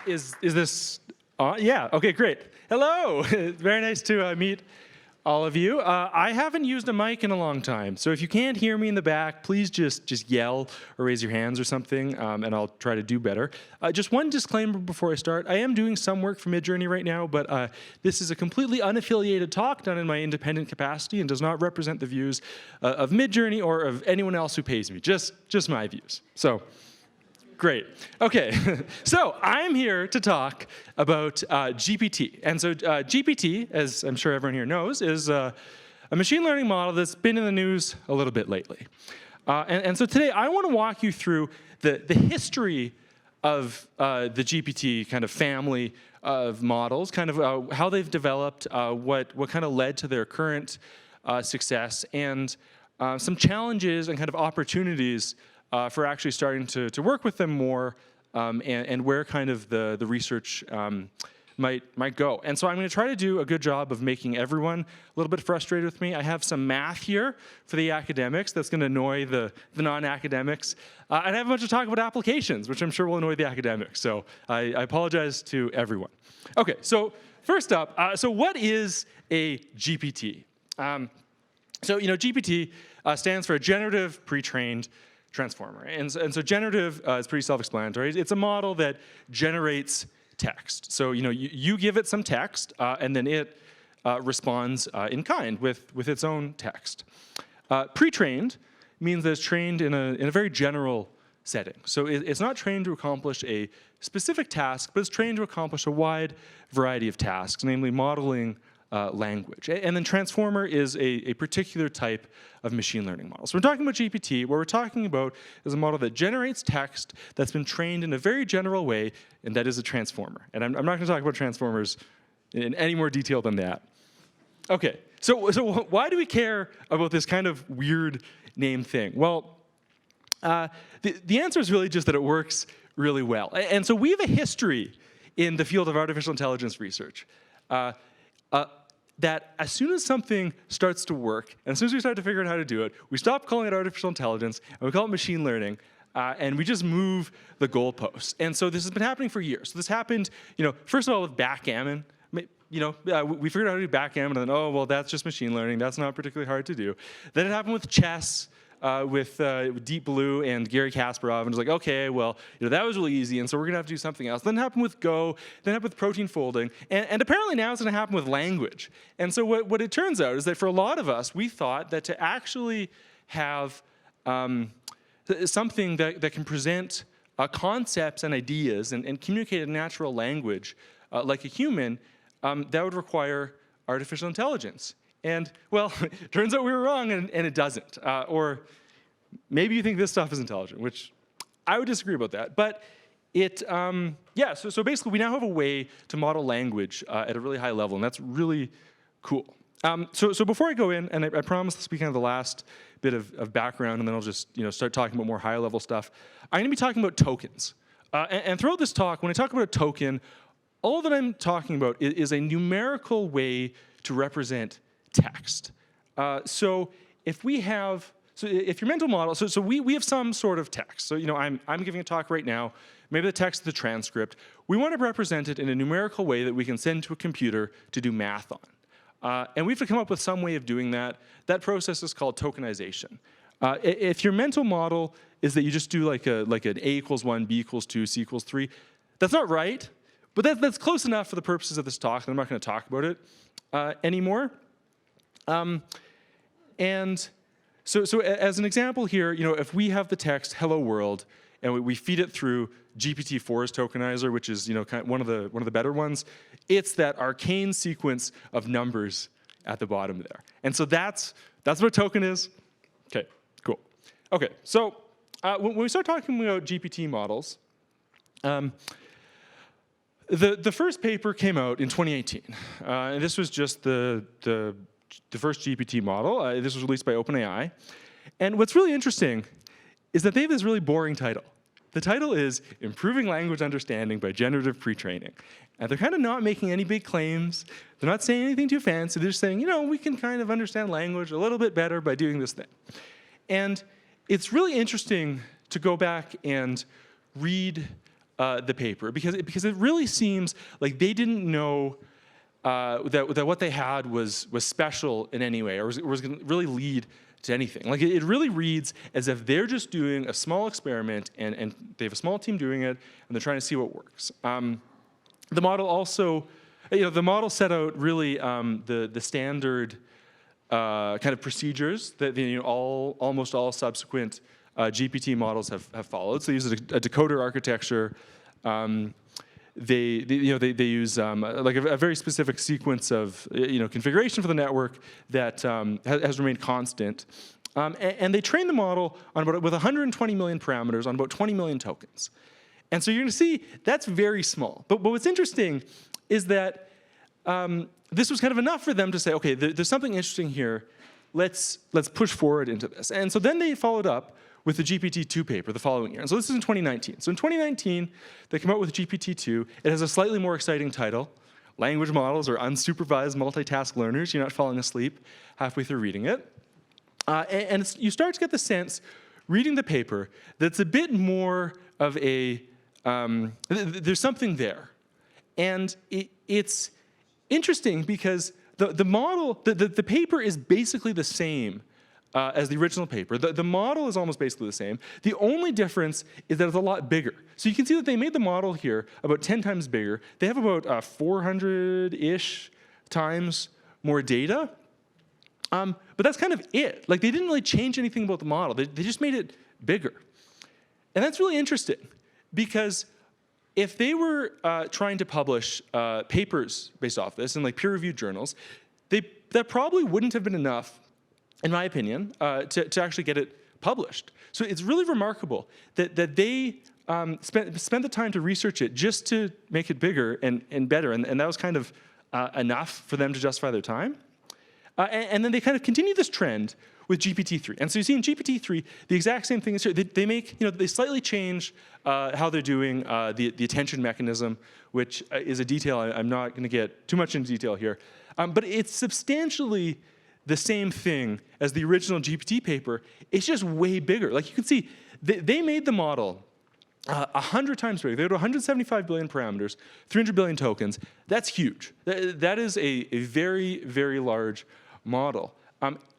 Is this on? Yeah, okay, great. Hello, very nice to meet all of you. I haven't used a mic in a long time, so if you can't hear me in the back, please just yell or raise your hands or something, and I'll try to do better. Just one disclaimer before I start. I am doing some work for Midjourney right now, but this is a completely unaffiliated talk done in my independent capacity and does not represent the views of Midjourney or of anyone else who pays me, just my views. So. Great. Okay, so I'm here to talk about GPT. And so GPT, as I'm sure everyone here knows, is a machine learning model that's been in the news a little bit lately. And so today I want to walk you through the history of the GPT kind of family of models, kind of how they've developed, what kind of led to their current success, and some challenges and kind of opportunities for actually starting to work with them more, and where kind of the research might go. And so I'm going to try to do a good job of making everyone a little bit frustrated with me. I have some math here for the academics that's going to annoy the non-academics. And I have a bunch to talk about applications, which I'm sure will annoy the academics. So I apologize to everyone. Okay, so first up, so what is a GPT? So GPT stands for a generative pre-trained transformer. And so generative is pretty self-explanatory. It's a model that generates text. So you give it some text, and then it responds in kind with its own text. Pre-trained means that it's trained in a very general setting. So it's not trained to accomplish a specific task, but it's trained to accomplish a wide variety of tasks, namely modeling language. And then transformer is a particular type of machine learning model. So we're talking about GPT. What we're talking about is a model that generates text that's been trained in a very general way, and that is a transformer. And I'm not going to talk about transformers in any more detail than that. Okay, so why do we care about this kind of weird name thing? Well, the answer is really just that it works really well. And so we have a history in the field of artificial intelligence research. That as soon as something starts to work, and as soon as we start to figure out how to do it, we stop calling it artificial intelligence, and we call it machine learning, and we just move the goalposts. And so this has been happening for years. So this happened, first of all with backgammon. We figured out how to do backgammon, and then, oh, well, that's just machine learning. That's not particularly hard to do. Then it happened with chess, with Deep Blue and Gary Kasparov, and it was like, okay, well, that was really easy, and so we're going to have to do something else. Then it happened with Go, then it happened with protein folding, and apparently now it's going to happen with language. And so what it turns out is that for a lot of us, we thought that to actually have something that can present concepts and ideas and communicate in natural language like a human, that would require artificial intelligence. And, well, it turns out we were wrong, and it doesn't. Or maybe you think this stuff is intelligent, which I would disagree about that. But so basically we now have a way to model language at a really high level, and that's really cool. So before I go in, and I promise this will be kind of the last bit of background, and then I'll just start talking about more high-level stuff. I'm going to be talking about tokens. And throughout this talk, when I talk about a token, all that I'm talking about is a numerical way to represent text. So if your mental model, so we have some sort of text. So I'm giving a talk right now. Maybe the text is the transcript. We want to represent it in a numerical way that we can send to a computer to do math on. And we have to come up with some way of doing that. That process is called tokenization. If your mental model is that you just do like an A equals 1, B equals 2, C equals 3, that's not right. But that's close enough for the purposes of this talk, and I'm not going to talk about it anymore. And so as an example here, if we have the text "Hello World" and we feed it through GPT-4's tokenizer, which is kind of one of the better ones, it's that arcane sequence of numbers at the bottom there. And so that's what a token is. Okay, cool. Okay, so when we start talking about GPT models, the first paper came out in 2018, and this was just the first GPT model. This was released by OpenAI. And what's really interesting is that they have this really boring title. The title is Improving Language Understanding by Generative Pre-Training. And they're kind of not making any big claims. They're not saying anything too fancy. They're just saying, we can kind of understand language a little bit better by doing this thing. And it's really interesting to go back and read the paper because it really seems like they didn't know that what they had was special in any way or was going to really lead to anything. Like it really reads as if they're just doing a small experiment and they have a small team doing it and they're trying to see what works. The model also, the model set out really the standard kind of procedures that almost all subsequent GPT models have followed. So they use a decoder architecture. They use like a very specific sequence of configuration for the network that has remained constant, and they train the model on with 120 million parameters on about 20 million tokens. And so you're going to see that's very small. But what's interesting is that this was kind of enough for them to say, okay, there's something interesting here. Let's push forward into this. And so then they followed up with the GPT-2 paper the following year. And so this is in 2019. So in 2019, they came out with GPT-2. It has a slightly more exciting title. Language models are unsupervised multitask learners. You're not falling asleep halfway through reading it. And you start to get the sense, reading the paper, that it's a bit more of a, there's something there. And it's interesting because the model, the paper is basically the same as the original paper. The model is almost basically the same. The only difference is that it's a lot bigger. So you can see that they made the model here about 10 times bigger. They have about 400-ish times more data. But that's kind of it. Like they didn't really change anything about the model. They just made it bigger. And that's really interesting because if they were trying to publish papers based off this in like peer-reviewed journals, that probably wouldn't have been enough, in my opinion, to actually get it published. So it's really remarkable that they spent the time to research it just to make it bigger and better, and that was kind of enough for them to justify their time. And then they kind of continue this trend with GPT-3. And so you see in GPT-3, the exact same thing is here. They slightly change how they're doing the attention mechanism, which is a detail I'm not going to get too much into detail here. But it's substantially the same thing as the original GPT paper. It's just way bigger. Like you can see, they made the model 100 times bigger. They had 175 billion parameters, 300 billion tokens. That's huge. That is a very, very large model.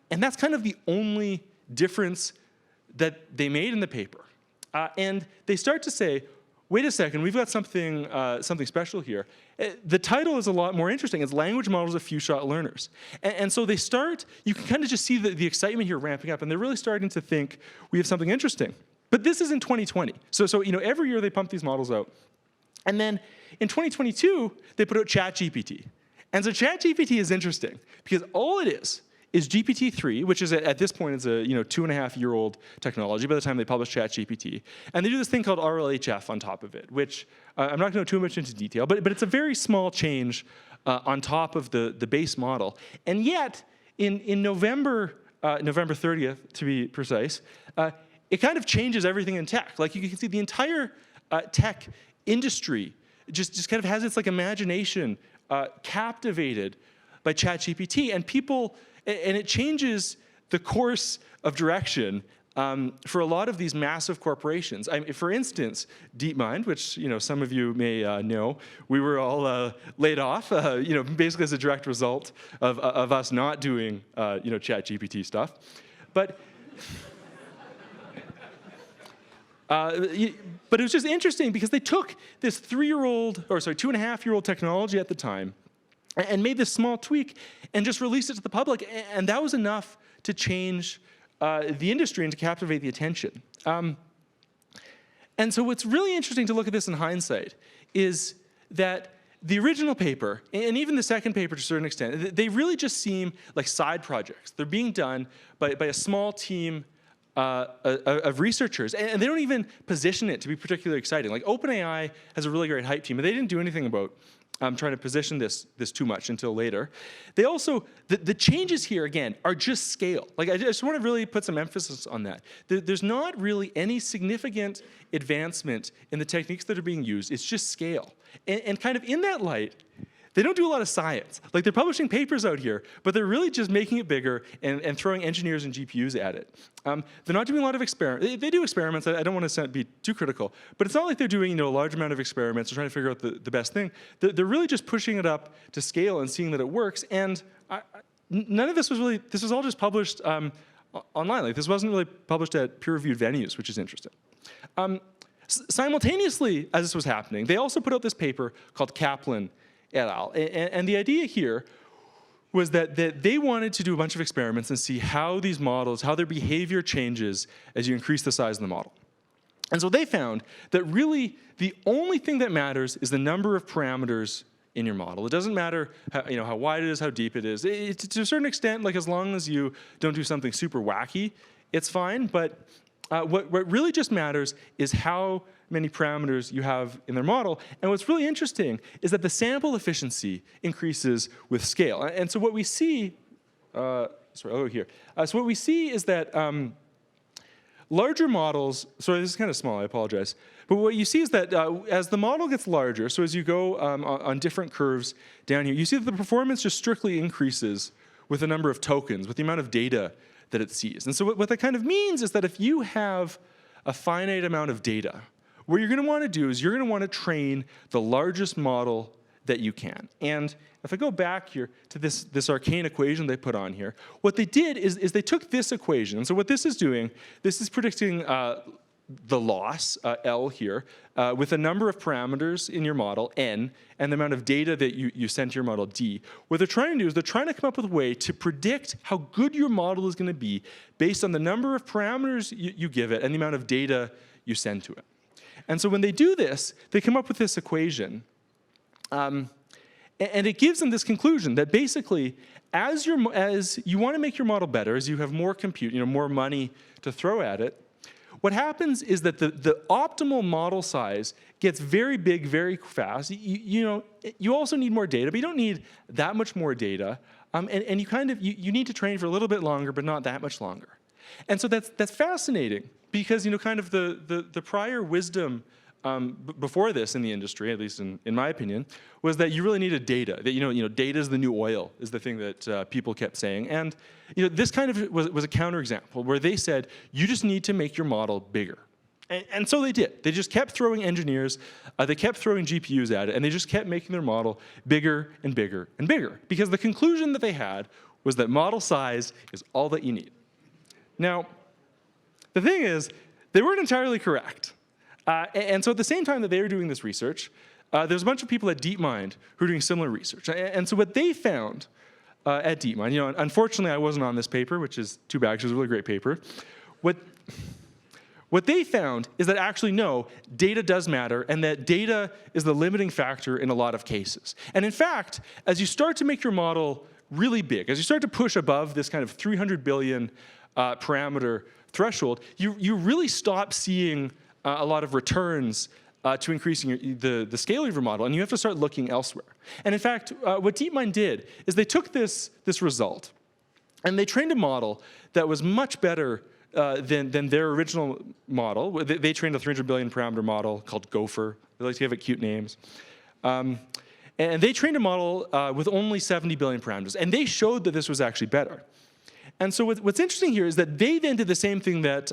And that's kind of the only difference that they made in the paper. And they start to say, wait a second, we've got something special here. The title is a lot more interesting. It's Language Models of Few-Shot Learners. And so they start, you can kind of just see the excitement here ramping up, and they're really starting to think we have something interesting. But this is in 2020. So every year they pump these models out. And then in 2022, they put out ChatGPT. And so ChatGPT is interesting because all it is GPT-3, which is at this point is a 2.5-year-old technology by the time they publish ChatGPT. And they do this thing called RLHF on top of it, which I'm not going to go too much into detail, but it's a very small change on top of the base model. And yet, in November 30th, to be precise, it kind of changes everything in tech. Like you can see the entire tech industry just kind of has its like imagination captivated by ChatGPT, and it changes the course of direction for a lot of these massive corporations. For instance, DeepMind, which some of you may know, we were all laid off, basically as a direct result of us not doing ChatGPT stuff. But it was just interesting because they took this 2.5-year-old technology at the time and made this small tweak and just released it to the public. And that was enough to change the industry and to captivate the attention. And so what's really interesting to look at this in hindsight is that the original paper, and even the second paper to a certain extent, they really just seem like side projects. They're being done by a small team of researchers, and they don't even position it to be particularly exciting. Like OpenAI has a really great hype team, and they didn't do anything about trying to position this too much until later. They also, the changes here, again, are just scale. Like I just want to really put some emphasis on that. There's not really any significant advancement in the techniques that are being used. It's just scale. And kind of in that light, they don't do a lot of science. Like, they're publishing papers out here, but they're really just making it bigger and throwing engineers and GPUs at it. They're not doing a lot of experiments. They do experiments. I don't want to be too critical, but it's not like they're doing, a large amount of experiments or trying to figure out the best thing. They're really just pushing it up to scale and seeing that it works. And none of this was really, this was all just published online. Like, this wasn't really published at peer-reviewed venues, which is interesting. Simultaneously, as this was happening, they also put out this paper called Kaplan et al. And the idea here was that they wanted to do a bunch of experiments and see how these models, how their behavior changes as you increase the size of the model. And so they found that really the only thing that matters is the number of parameters in your model. It doesn't matter how wide it is, how deep it is. To a certain extent, like, as long as you don't do something super wacky, it's fine. But what really just matters is how many parameters you have in their model. And what's really interesting is that the sample efficiency increases with scale. And so what we see, so what we see is that larger models, sorry, this is kind of small, I apologize. But what you see is that as the model gets larger, so as you go on different curves down here, you see that the performance just strictly increases with the number of tokens, with the amount of data that it sees. And so what that kind of means is that if you have a finite amount of data, what you're going to want to do is you're going to want to train the largest model that you can. And if I go back here to this arcane equation they put on here, what they did is they took this equation. And so what this is doing, this is predicting the loss, L here, with a number of parameters in your model, N, and the amount of data that you send to your model, D. What they're trying to do is they're trying to come up with a way to predict how good your model is going to be based on the number of parameters you give it and the amount of data you send to it. And so when they do this, they come up with this equation. And it gives them this conclusion that basically, as you want to make your model better, as you have more compute, more money to throw at it, what happens is that the optimal model size gets very big very fast. You also need more data, but you don't need that much more data. And you need to train for a little bit longer, but not that much longer. And so that's fascinating because kind of the prior wisdom before this in the industry, at least in my opinion, was that you really needed data. That data is the new oil, is the thing that people kept saying. And this kind of was a counterexample where they said you just need to make your model bigger. And so they did. They just kept throwing engineers, they kept throwing GPUs at it, and they just kept making their model bigger and bigger and bigger. Because the conclusion that they had was that model size is all that you need. Now, the thing is, they weren't entirely correct. And so at the same time that they were doing this research, there's a bunch of people at DeepMind who are doing similar research. And so what they found at DeepMind, unfortunately I wasn't on this paper, which is too bad because it was a really great paper. What they found is that actually, no, data does matter, and that data is the limiting factor in a lot of cases. And in fact, as you start to make your model really big, as you start to push above this kind of 300 billion parameter threshold, you really stop seeing a lot of returns to increasing the scale of your model, and you have to start looking elsewhere. And in fact, what DeepMind did is they took this result, and they trained a model that was much better than their original model. They trained a 300 billion parameter model called Gopher. They like to give it cute names. And they trained a model with only 70 billion parameters, and they showed that this was actually better. And so what's interesting here is that they then did the same thing that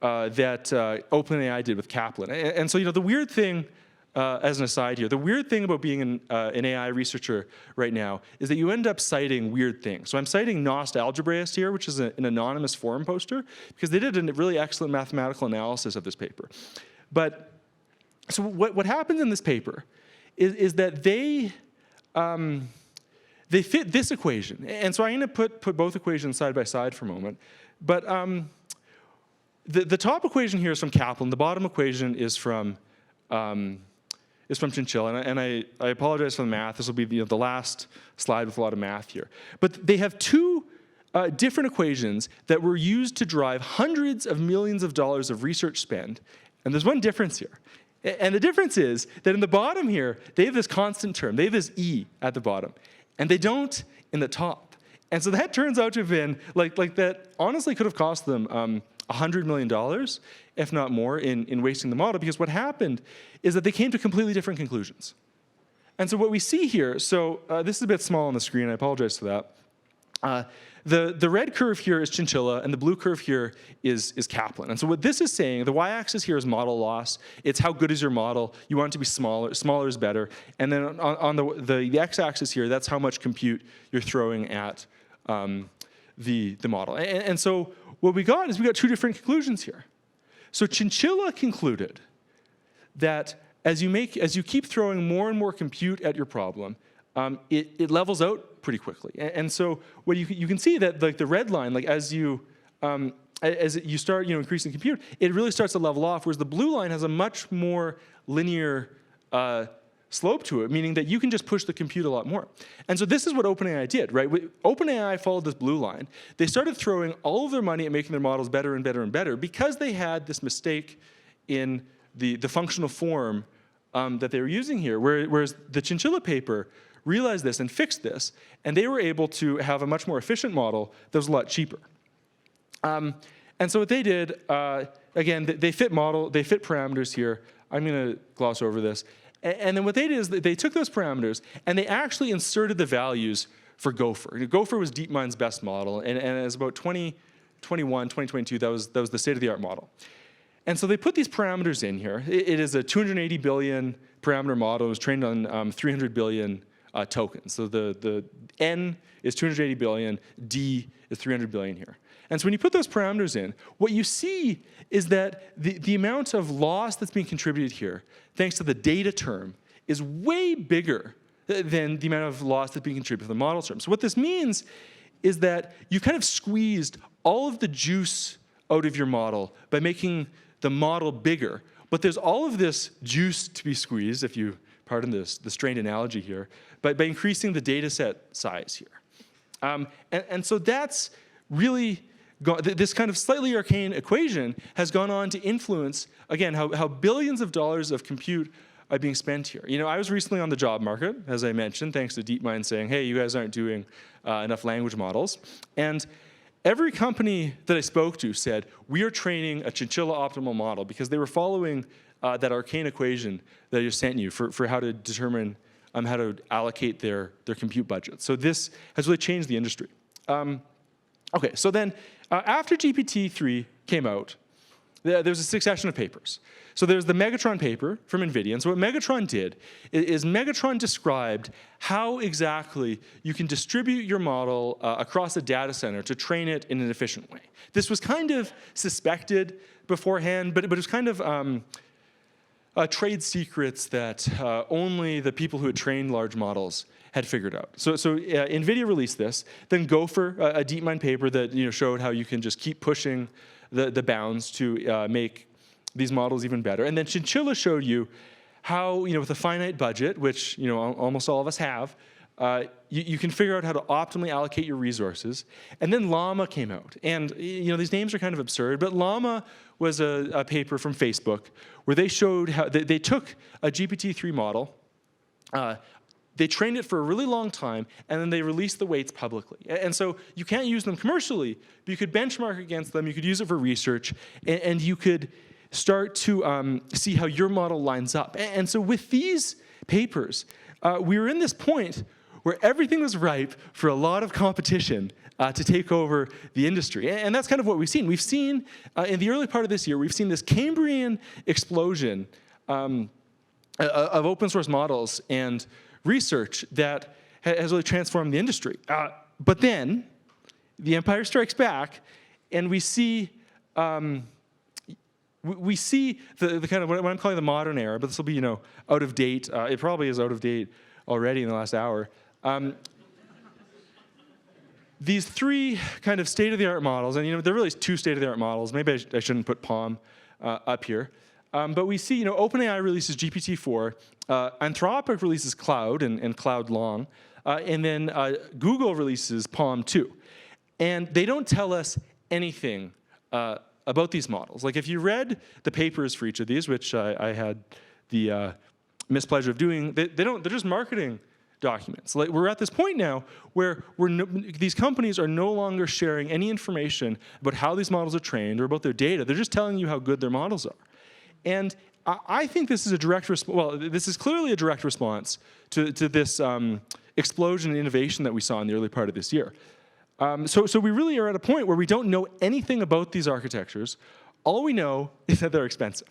OpenAI did with Kaplan. And so the weird thing, as an aside here, the weird thing about being an AI researcher right now is that you end up citing weird things. So I'm citing Nost Algebraist here, which is an anonymous forum poster, because they did a really excellent mathematical analysis of this paper. But so what happens in this paper is that they fit this equation. And so I'm going to put both equations side by side for a moment. But the top equation here is from Kaplan. The bottom equation is from Chinchilla. And I apologize for the math. This will be the last slide with a lot of math here. But they have two different equations that were used to drive hundreds of millions of dollars of research spend. And there's one difference here. And the difference is that in the bottom here, they have this constant term. They have this E at the bottom. And they don't in the top. And so that turns out to have been, like that honestly could have cost them $100 million, if not more, in wasting the model, because what happened is that they came to completely different conclusions. And so what we see here, so this is a bit small on the screen, I apologize for that. The red curve here is chinchilla, and the blue curve here is Kaplan. And so what this is saying, the y-axis here is model loss. It's how good is your model. You want it to be smaller. Smaller is better. And then on the x-axis here, that's how much compute you're throwing at the model. And so what we got is we got two different conclusions here. So chinchilla concluded that as you keep throwing more and more compute at your problem, it levels out pretty quickly. And so what you can see that like the red line, like as you start increasing compute, it really starts to level off, whereas the blue line has a much more linear slope to it, meaning that you can just push the compute a lot more. And so this is what OpenAI did, right? OpenAI followed this blue line. They started throwing all of their money at making their models better and better and better because they had this mistake in the functional form that they were using here, whereas the chinchilla paper realized this and fixed this, and they were able to have a much more efficient model that was a lot cheaper. And so what they did, again, they fit parameters here. I'm going to gloss over this. And then what they did is they took those parameters and they actually inserted the values for Gopher. Gopher was DeepMind's best model, and as about 2021, 2022, that was the state-of-the-art model. And so they put these parameters in here. It is a 280 billion parameter model. It was trained on 300 billion tokens. So the N is 280 billion, D is 300 billion here. And so when you put those parameters in, what you see is that the amount of loss that's being contributed here, thanks to the data term, is way bigger than the amount of loss that's being contributed to the model term. So what this means is that you kind of squeezed all of the juice out of your model by making the model bigger. But there's all of this juice to be squeezed, if you pardon the strained analogy here, by increasing the data set size here. And so that's really, this kind of slightly arcane equation has gone on to influence, again, how billions of dollars of compute are being spent here. I was recently on the job market, as I mentioned, thanks to DeepMind saying, hey, you guys aren't doing enough language models. And every company that I spoke to said, we are training a chinchilla optimal model because they were following that arcane equation that I just sent you for how to determine how to allocate their compute budget. So this has really changed the industry. Okay, so then after GPT-3 came out, there was a succession of papers. So there's the Megatron paper from NVIDIA. And so what Megatron did is Megatron described how exactly you can distribute your model across a data center to train it in an efficient way. This was kind of suspected beforehand, but it was kind of trade secrets that only the people who had trained large models had figured out. So NVIDIA released this. Then Gopher, a DeepMind paper that showed how you can just keep pushing the bounds to make these models even better. And then Chinchilla showed you how, with a finite budget, which almost all of us have, you can figure out how to optimally allocate your resources. And then Llama came out. And these names are kind of absurd, but Llama was a paper from Facebook where they showed how they took a GPT-3 model, they trained it for a really long time, and then they released the weights publicly. And so you can't use them commercially, but you could benchmark against them, you could use it for research, and you could start to see how your model lines up. And so with these papers, we were in this point where everything was ripe for a lot of competition to take over the industry. And that's kind of what we've seen. We've seen, in the early part of this year, we've seen this Cambrian explosion of open source models and research that has really transformed the industry. But then, the empire strikes back, and we see the kind of what I'm calling the modern era, but this will be out of date. It probably is out of date already in the last hour. These three kind of state-of-the-art models, and there really is two state-of-the-art models. Maybe I shouldn't put Palm up here. But we see, OpenAI releases GPT-4, Anthropic releases Cloud and Cloud Long, and then Google releases Palm 2. And they don't tell us anything about these models. Like if you read the papers for each of these, which I had the mispleasure of doing, they're just marketing documents. Like we're at this point now where these companies are no longer sharing any information about how these models are trained or about their data. They're just telling you how good their models are. And I think this is a direct response. Well, this is clearly a direct response to this explosion in innovation that we saw in the early part of this year. So we really are at a point where we don't know anything about these architectures. All we know is that they're expensive.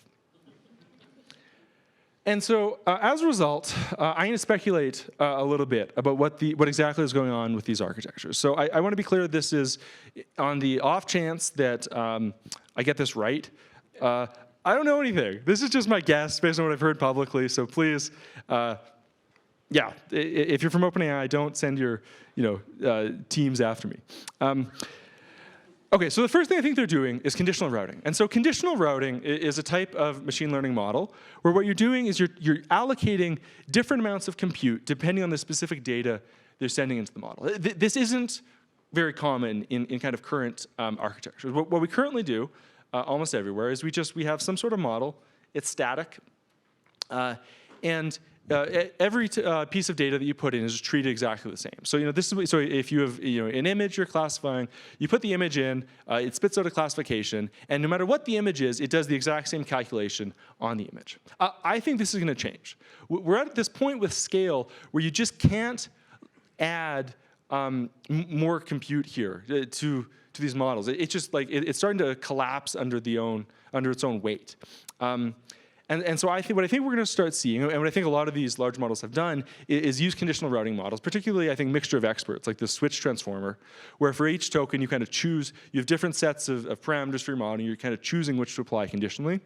And so, as a result, I'm going to speculate a little bit about what exactly is going on with these architectures. So I want to be clear, this is on the off chance that I get this right. I don't know anything. This is just my guess based on what I've heard publicly. So please, yeah, if you're from OpenAI, don't send your teams after me. Okay, so the first thing I think they're doing is conditional routing. And so conditional routing is a type of machine learning model where what you're doing is you're allocating different amounts of compute depending on the specific data they're sending into the model. This isn't very common in kind of current architectures. What we currently do almost everywhere is we have some sort of model. It's static. And every piece of data that you put in is treated exactly the same. So this is so if you have an image you're classifying, you put the image in, it spits out a classification, and no matter what the image is, it does the exact same calculation on the image. I think this is going to change. We're at this point with scale where you just can't add more compute here to these models. It's just like it's starting to collapse under its own weight. And so what I think we're going to start seeing, and what I think a lot of these large models have done, is use conditional routing models, particularly I think mixture of experts, like the switch transformer, where for each token you kind of choose, you have different sets of parameters for your model, and you're kind of choosing which to apply conditionally.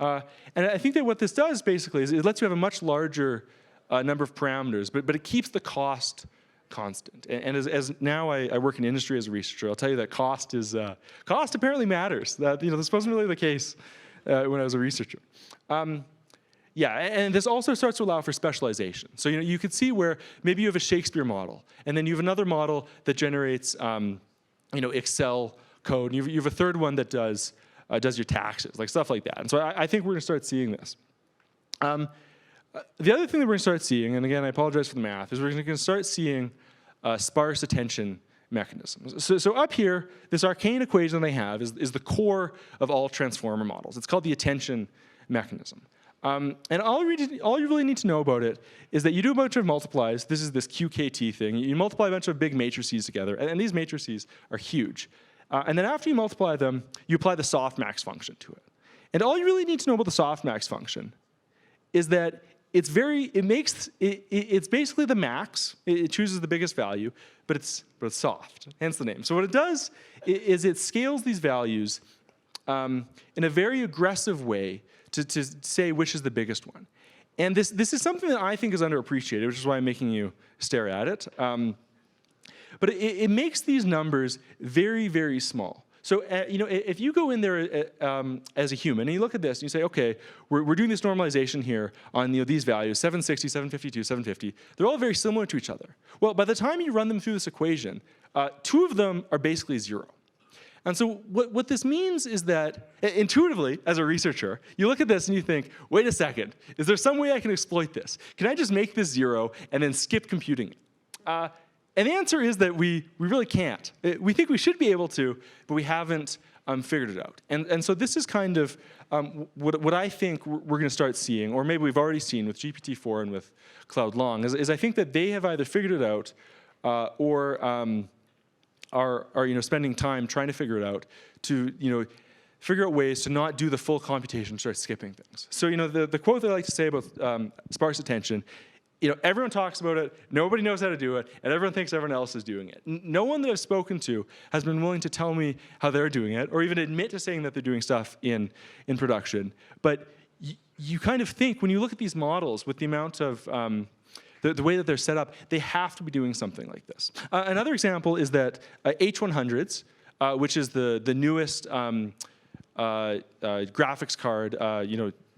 And I think that what this does basically is it lets you have a much larger number of parameters, but it keeps the cost constant. And as now I work in industry as a researcher, I'll tell you that cost apparently matters. That this wasn't really the case when I was a researcher. Yeah, and this also starts to allow for specialization. So you could see where maybe you have a Shakespeare model, and then you have another model that generates Excel code, and you have a third one that does your taxes, like stuff like that. And so I think we're going to start seeing this. The other thing that we're going to start seeing, and again I apologize for the math, is we're going to start seeing sparse attention mechanisms. So up here, this arcane equation they have is the core of all transformer models. It's called the attention mechanism. And all you really need to know about it is that you do a bunch of multiplies. This is this QKT thing. You multiply a bunch of big matrices together, and these matrices are huge. And then after you multiply them, you apply the softmax function to it. And all you really need to know about the softmax function is that it's basically the max. It chooses the biggest value, but it's soft, hence the name. So what it does is it scales these values in a very aggressive way to say which is the biggest one. And this is something that I think is underappreciated, which is why I'm making you stare at it. But it makes these numbers very, very small. So if you go in there as a human and you look at this and you say, okay, we're doing this normalization here on these values, 760, 752, 750. They're all very similar to each other. Well, by the time you run them through this equation, two of them are basically 0. And so what this means is that intuitively, as a researcher, you look at this and you think, wait a second, is there some way I can exploit this? Can I just make this 0 and then skip computing it? And the answer is that we really can't. We think we should be able to, but we haven't figured it out. And so this is kind of what I think we're going to start seeing, or maybe we've already seen with GPT-4 and with Cloud Long, is I think that they have either figured it out or are spending time trying to figure it out to figure out ways to not do the full computation, start skipping things. So the quote that I like to say about sparse attention, everyone talks about it, nobody knows how to do it, and everyone thinks everyone else is doing it. No one that I've spoken to has been willing to tell me how they're doing it, or even admit to saying that they're doing stuff in production. But you kind of think, when you look at these models with the amount of the way that they're set up, they have to be doing something like this. Another example is that H100s, which is the newest graphics card,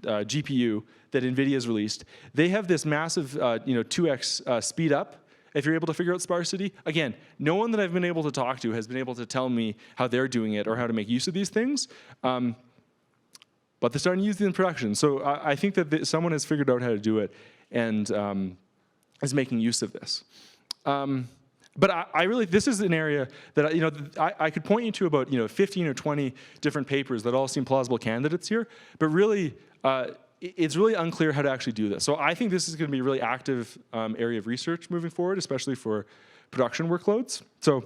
GPU that NVIDIA has released, they have this massive 2x speed up if you're able to figure out sparsity. Again, no one that I've been able to talk to has been able to tell me how they're doing it or how to make use of these things. But they're starting to use it in production. So I think that someone has figured out how to do it and is making use of this. But I really, this is an area that I could point you to about 15 or 20 different papers that all seem plausible candidates here. But really, it's really unclear how to actually do this. So I think this is going to be a really active area of research moving forward, especially for production workloads. So,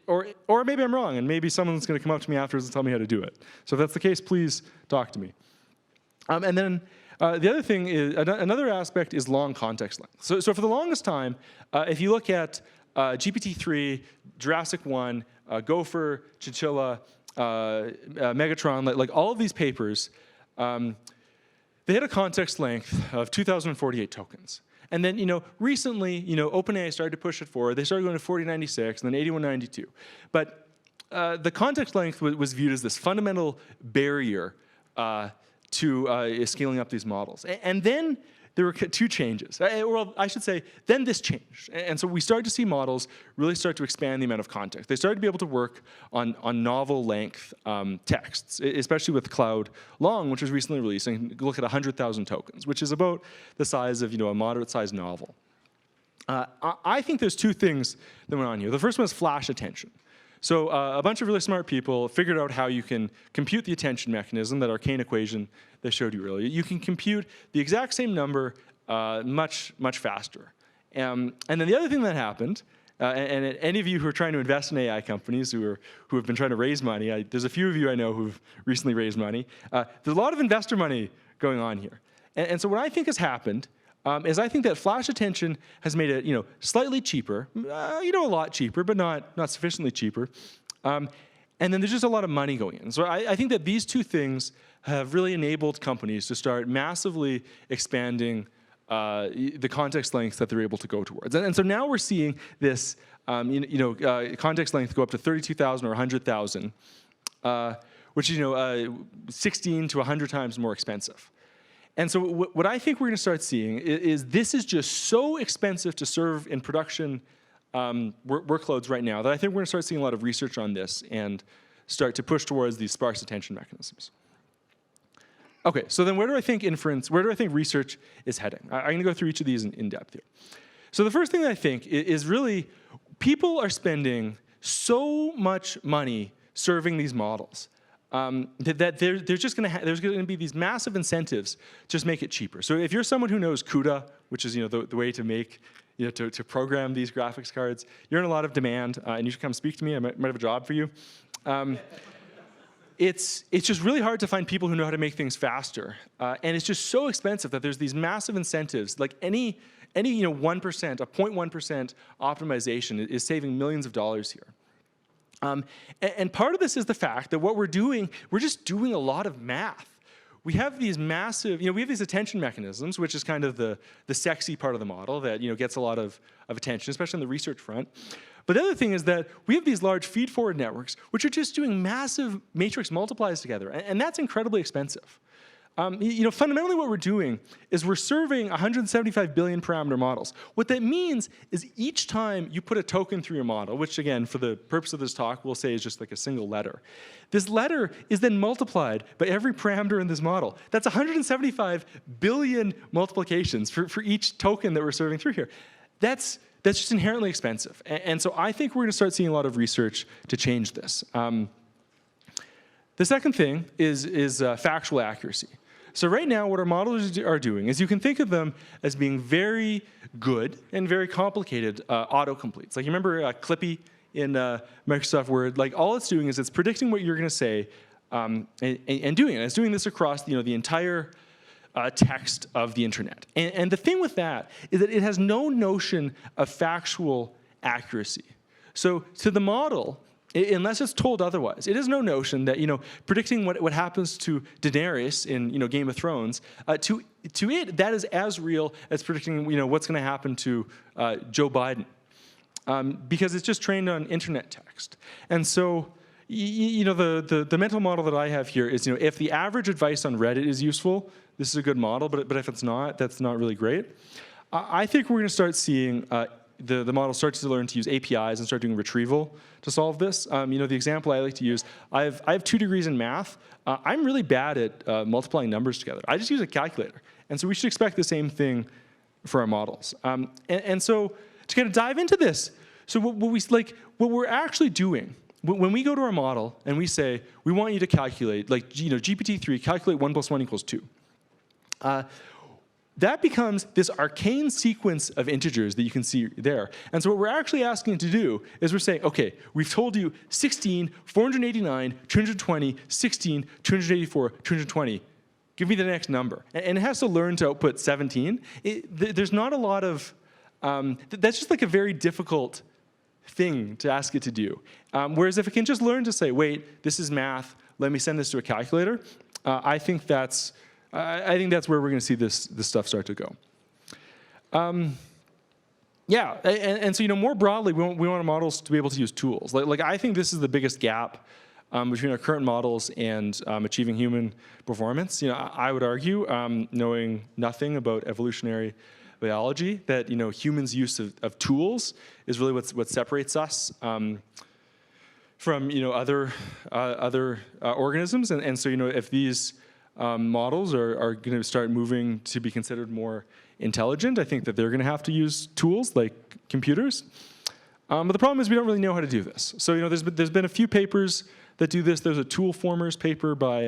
or maybe I'm wrong, and maybe someone's going to come up to me afterwards and tell me how to do it. So if that's the case, please talk to me. And then the other thing is, another aspect is long context length. So for the longest time, if you look at GPT-3, Jurassic 1, Gopher, Chinchilla, Megatron, like all of these papers, they had a context length of 2,048 tokens. And then, recently, OpenAI started to push it forward. They started going to 4096 and then 8192. But the context length was viewed as this fundamental barrier to scaling up these models. And then there were two changes. Well, I should say, then this changed. And so we started to see models really start to expand the amount of context. They started to be able to work on novel length texts, especially with Cloud Long, which was recently released, and look at 100,000 tokens, which is about the size of a moderate-sized novel. I think there's two things that went on here. The first one is flash attention. So a bunch of really smart people figured out how you can compute the attention mechanism, that arcane equation that I showed you earlier. You can compute the exact same number much faster. And then the other thing that happened, and any of you who are trying to invest in AI companies who have been trying to raise money, there's a few of you I know who've recently raised money. There's a lot of investor money going on here. And so what I think has happened is I think that flash attention has made it, slightly cheaper, a lot cheaper, but not sufficiently cheaper. And then there's just a lot of money going in. So I think that these two things have really enabled companies to start massively expanding the context length that they're able to go towards. And so now we're seeing this, context length go up to 32,000 or 100,000, which is 16 to 100 times more expensive. And so what I think we're going to start seeing is this is just so expensive to serve in production workloads right now that I think we're going to start seeing a lot of research on this and start to push towards these sparse attention mechanisms. Okay, so then where do I think research is heading? I'm going to go through each of these in depth here. So the first thing that I think is really people are spending so much money serving these models. That there's going to be these massive incentives to just make it cheaper. So if you're someone who knows CUDA, which is the way to make to program these graphics cards, you're in a lot of demand, and you should come speak to me. I might have a job for you. It's just really hard to find people who know how to make things faster, and it's just so expensive that there's these massive incentives. Like any 1%, a 0.1% optimization is saving millions of dollars here. And part of this is the fact that what we're doing, we're just doing a lot of math. We have these massive, we have these attention mechanisms, which is kind of the sexy part of the model that gets a lot of attention, especially on the research front. But the other thing is that we have these large feed-forward networks, which are just doing massive matrix multiplies together, and that's incredibly expensive. Fundamentally what we're doing is we're serving 175 billion parameter models. What that means is each time you put a token through your model, which again, for the purpose of this talk, we'll say is just like a single letter. This letter is then multiplied by every parameter in this model. That's 175 billion multiplications for each token that we're serving through here. That's just inherently expensive. And so I think we're going to start seeing a lot of research to change this. The second thing is factual accuracy. So right now, what our models are doing is you can think of them as being very good and very complicated autocompletes. Like you remember Clippy in Microsoft Word? Like all it's doing is it's predicting what you're going to say and doing it. It's doing this across the entire text of the internet. And the thing with that is that it has no notion of factual accuracy. So to the model, unless it's told otherwise, it has no notion that predicting what happens to Daenerys in Game of Thrones, to it that is as real as predicting what's going to happen to Joe Biden, because it's just trained on internet text. And so the mental model that I have here is if the average advice on Reddit is useful, this is a good model. But if it's not, that's not really great. I think we're going to start seeing the model starts to learn to use APIs and start doing retrieval to solve this. The example I like to use, I have 2 degrees in math. I'm really bad at multiplying numbers together. I just use a calculator. And so we should expect the same thing for our models. And so to kind of dive into this, so what we're actually doing, when we go to our model and we say, we want you to calculate, like GPT-3, calculate 1 + 1 = 2. that becomes this arcane sequence of integers that you can see there. And so what we're actually asking it to do is we're saying, okay, we've told you 16, 489, 220, 16, 284, 220. Give me the next number. And it has to learn to output 17. There's not a lot of, that's just like a very difficult thing to ask it to do. Whereas if it can just learn to say, wait, this is math, let me send this to a calculator, I think that's where we're going to see this stuff start to go. Yeah, and so more broadly, we want our models to be able to use tools. Like I think this is the biggest gap between our current models and achieving human performance. I would argue, knowing nothing about evolutionary biology, that humans' use of tools is really what separates us from other organisms. And so if these models are going to start moving to be considered more intelligent, I think that they're going to have to use tools like computers. But the problem is we don't really know how to do this. So there's been a few papers that do this. There's a tool formers paper by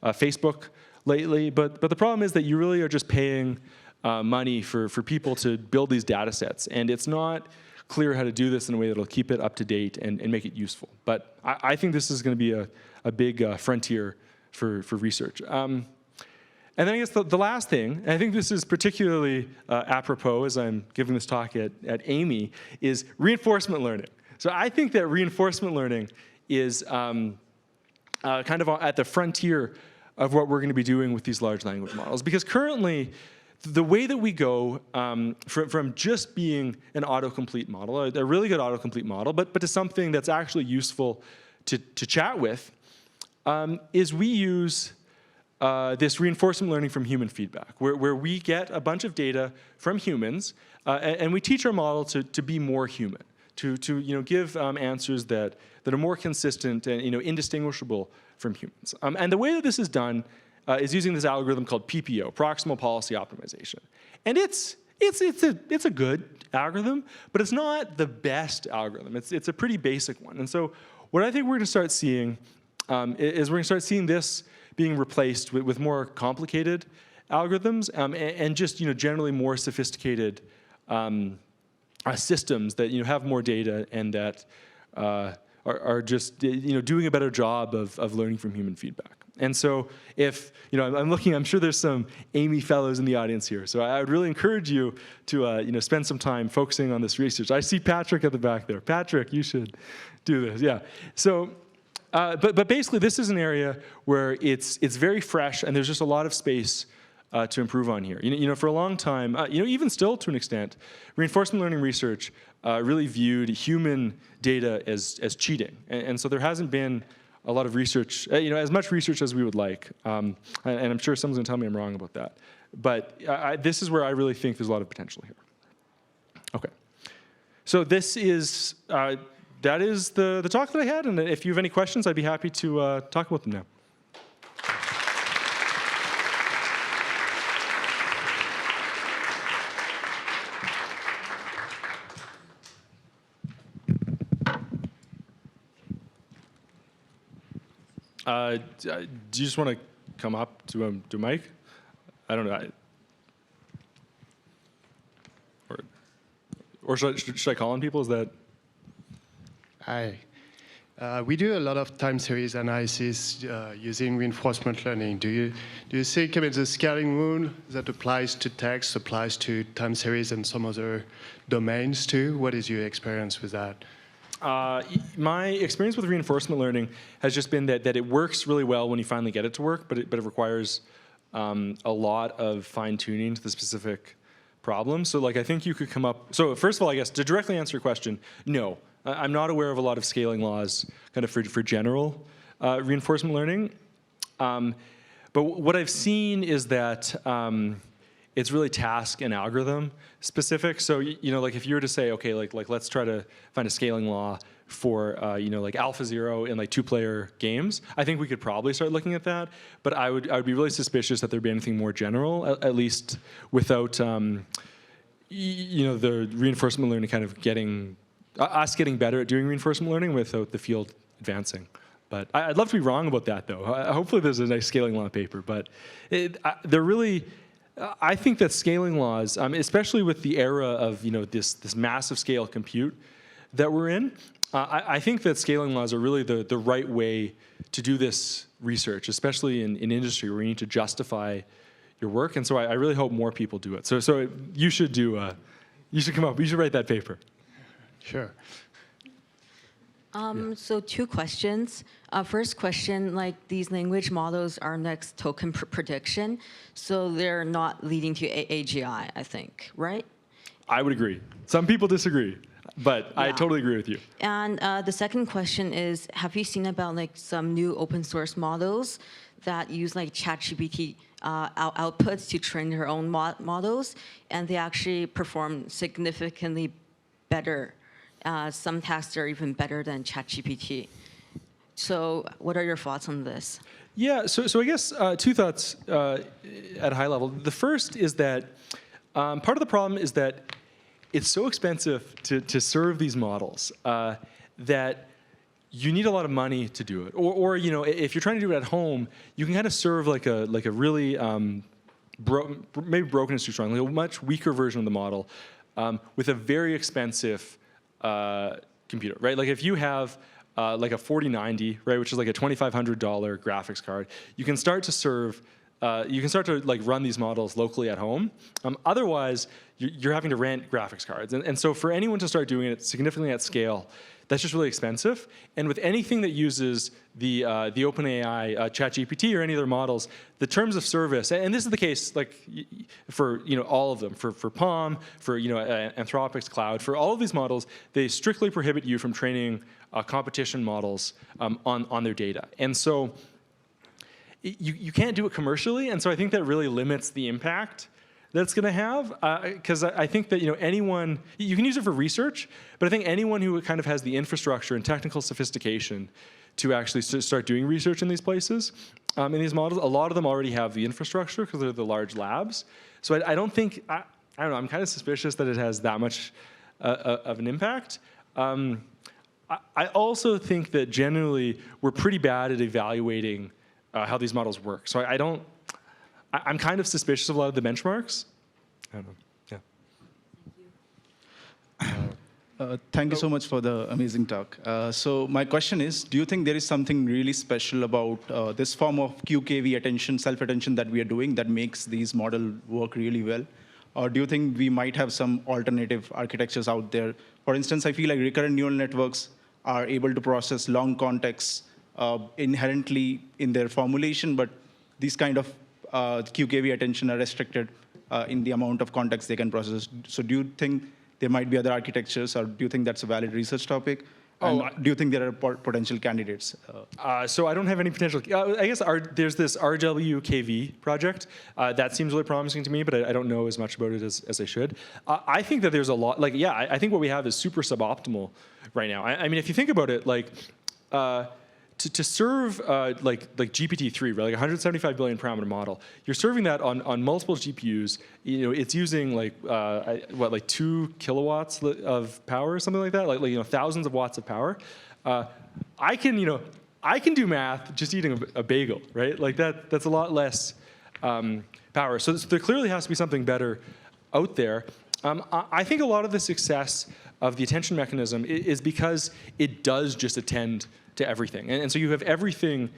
Facebook lately. But the problem is that you really are just paying money for people to build these data sets. And it's not clear how to do this in a way that'll keep it up to date and make it useful. But I think this is going to be a big frontier for research. And then I guess the last thing, and I think this is particularly apropos as I'm giving this talk at Amii, is reinforcement learning. So I think that reinforcement learning is kind of at the frontier of what we're going to be doing with these large language models. Because currently, the way that we go from just being an autocomplete model, a really good autocomplete model, but to something that's actually useful to chat with, is we use this reinforcement learning from human feedback, where we get a bunch of data from humans, and we teach our model to be more human, to give answers that are more consistent and indistinguishable from humans. And the way that this is done is using this algorithm called PPO, Proximal Policy Optimization. And it's a good algorithm, but it's not the best algorithm. It's a pretty basic one. And so what I think we're going to start seeing is we're going to start seeing this being replaced with more complicated algorithms and just generally more sophisticated systems that have more data and that are just doing a better job of learning from human feedback. And so if I'm looking, I'm sure there's some Amii fellows in the audience here. So I would really encourage you to spend some time focusing on this research. I see Patrick at the back there. Patrick, you should do this. Yeah. So. But basically, this is an area where it's very fresh, and there's just a lot of space to improve on here. For a long time, even still to an extent, reinforcement learning research really viewed human data as cheating, and so there hasn't been a lot of research, as much research as we would like. And I'm sure someone's going to tell me I'm wrong about that. But this is where I really think there's a lot of potential here. Okay, so this is. That is the talk that I had, and if you have any questions, I'd be happy to talk about them now. Do you just want to come up to Mike? I don't know. Or should I call on people? Is that? Hi. We do a lot of time series analysis using reinforcement learning. Do you think the scaling rule that applies to text applies to time series and some other domains too? What is your experience with that? My experience with reinforcement learning has just been that it works really well when you finally get it to work, but it requires a lot of fine-tuning to the specific problem. So I think you could come up. So first of all, I guess to directly answer your question, no. I'm not aware of a lot of scaling laws kind of for general reinforcement learning. But what I've seen is that it's really task and algorithm specific. So if you were to say, okay, let's try to find a scaling law for AlphaZero in 2-player games, I think we could probably start looking at that. But I would be really suspicious that there'd be anything more general, at least without the reinforcement learning kind of getting better at doing reinforcement learning without the field advancing. But I'd love to be wrong about that, though. Hopefully there's a nice scaling law paper. But they're really, I think that scaling laws, especially with the era of this massive scale compute that we're in, I think that scaling laws are really the right way to do this research, especially in industry where you need to justify your work. And so I really hope more people do it. So you should you should come up, you should write that paper. Sure. So 2 questions. First question, like these language models are next token prediction, so they're not leading to AGI, I think, right? I would agree. Some people disagree, but I totally agree with you. And the second question is, have you seen about like some new open source models that use like ChatGPT outputs to train their own models, and they actually perform significantly better? Some tasks are even better than ChatGPT. So what are your thoughts on this? Yeah, so I guess 2 thoughts at a high level. The first is that part of the problem is that it's so expensive to serve these models that you need a lot of money to do it. Or if you're trying to do it at home, you can kind of serve like a really maybe broken is too strong, like a much weaker version of the model with a very expensive computer, right? Like if you have like a 4090, right, which is like a $2,500 graphics card, you can start to serve, you can start to like run these models locally at home. Otherwise, you're having to rent graphics cards. And so for anyone to start doing it significantly at scale, that's just really expensive. And with anything that uses the OpenAI ChatGPT or any other models, the terms of service, and this is the case like for all of them, for PaLM, for Anthropic's Cloud, for all of these models, they strictly prohibit you from training competition models on their data. And so you can't do it commercially, and so I think that really limits the impact that's going to have, because I think that anyone, you can use it for research, but I think anyone who kind of has the infrastructure and technical sophistication to actually start doing research in these places, in these models, a lot of them already have the infrastructure because they're the large labs. So I don't think, I don't know, I'm kind of suspicious that it has that much of an impact. I also think that generally we're pretty bad at evaluating how these models work. So I'm kind of suspicious of a lot of the benchmarks. I don't know. Yeah. Thank you so much for the amazing talk. So my question is, do you think there is something really special about this form of QKV attention, self-attention that we are doing that makes these models work really well? Or do you think we might have some alternative architectures out there? For instance, I feel like recurrent neural networks are able to process long contexts inherently in their formulation, but these kind of QKV attention are restricted in the amount of context they can process. So do you think there might be other architectures, or do you think that's a valid research topic? And do you think there are potential candidates? So I don't have any potential. I guess there's this RWKV project. That seems really promising to me, but I don't know as much about it as I should. I think that there's a lot, I think what we have is super suboptimal right now. I mean, if you think about it, to serve like GPT-3, right, like 175 billion parameter model, you're serving that on multiple GPUs. It's using like 2 kilowatts of power or something like that, like thousands of watts of power. I can do math just eating a bagel, right? Like that's a lot less power. So there clearly has to be something better out there. I think a lot of the success of the attention mechanism is because it does just attend to everything. And so you have everything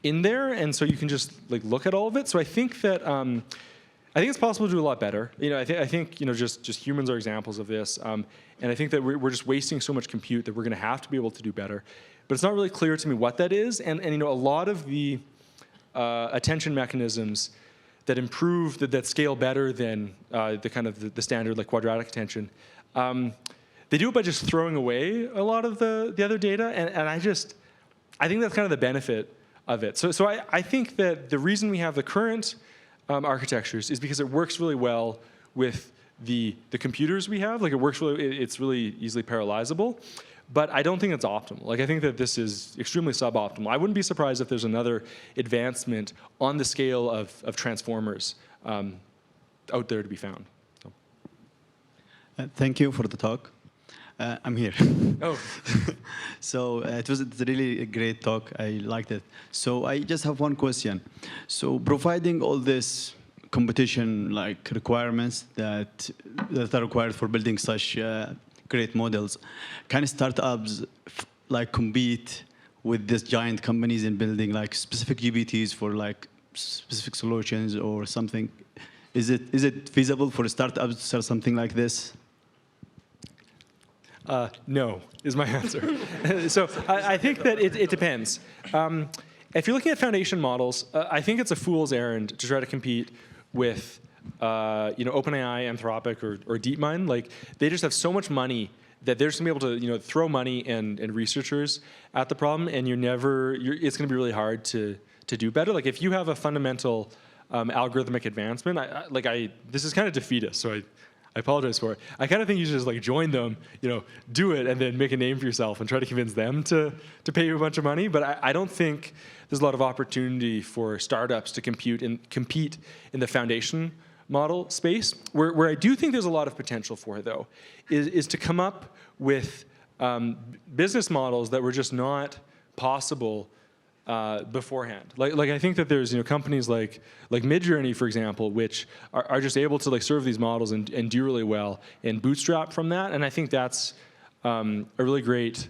in there, and so you can just look at all of it. So I think that I think it's possible to do a lot better. I think just humans are examples of this, and I think that we're just wasting so much compute that we're going to have to be able to do better. But it's not really clear to me what that is. And a lot of the attention mechanisms that improve, that scale better than the kind of the standard quadratic attention, they do it by just throwing away a lot of the other data, and I think that's kind of the benefit of it. So I think that the reason we have the current architectures is because it works really well with the computers we have. It's really easily parallelizable, but I don't think it's optimal. I think that this is extremely suboptimal. I wouldn't be surprised if there's another advancement on the scale of transformers out there to be found. So. Thank you for the talk. I'm here. Oh, So it's really a great talk. I liked it. So I just have one question. So providing all this competition like requirements that are required for building such great models, can startups like compete with these giant companies in building like specific GPTs for like specific solutions or something? Is it feasible for startups to start something like this? no, is my answer. So I think that it depends. If you're looking at foundation models, I think it's a fool's errand to try to compete with OpenAI, Anthropic, or DeepMind. Like, they just have so much money that they're just gonna be able to throw money and researchers at the problem, and it's gonna be really hard to do better. Like, if you have a fundamental algorithmic advancement, this is kind of defeatist, so I apologize for it. I kind of think you should just like join them, do it, and then make a name for yourself and try to convince them to pay you a bunch of money. But I don't think there's a lot of opportunity for startups to compete in the foundation model space. Where I do think there's a lot of potential for, though, is to come up with business models that were just not possible beforehand. Like I think that there's companies like Midjourney, for example, which are just able to like serve these models and do really well and bootstrap from that. And I think that's a really great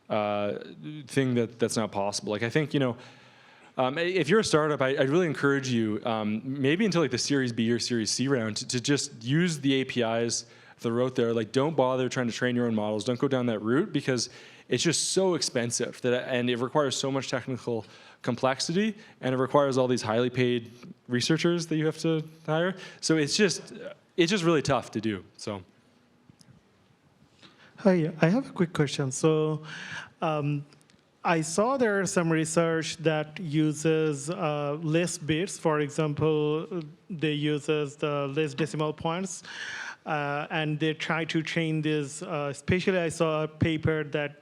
thing that's not possible. Like, I think if you're a startup, I'd really encourage you maybe until like the Series B or Series C round to just use the APIs that are out there. Like, don't bother trying to train your own models. Don't go down that route, because it's just so expensive and it requires so much technical complexity, and it requires all these highly paid researchers that you have to hire. So it's just really tough to do. So. Hi, I have a quick question. So I saw there are some research that uses less bits. For example, they uses the less decimal points, and they try to train this. Especially, I saw a paper that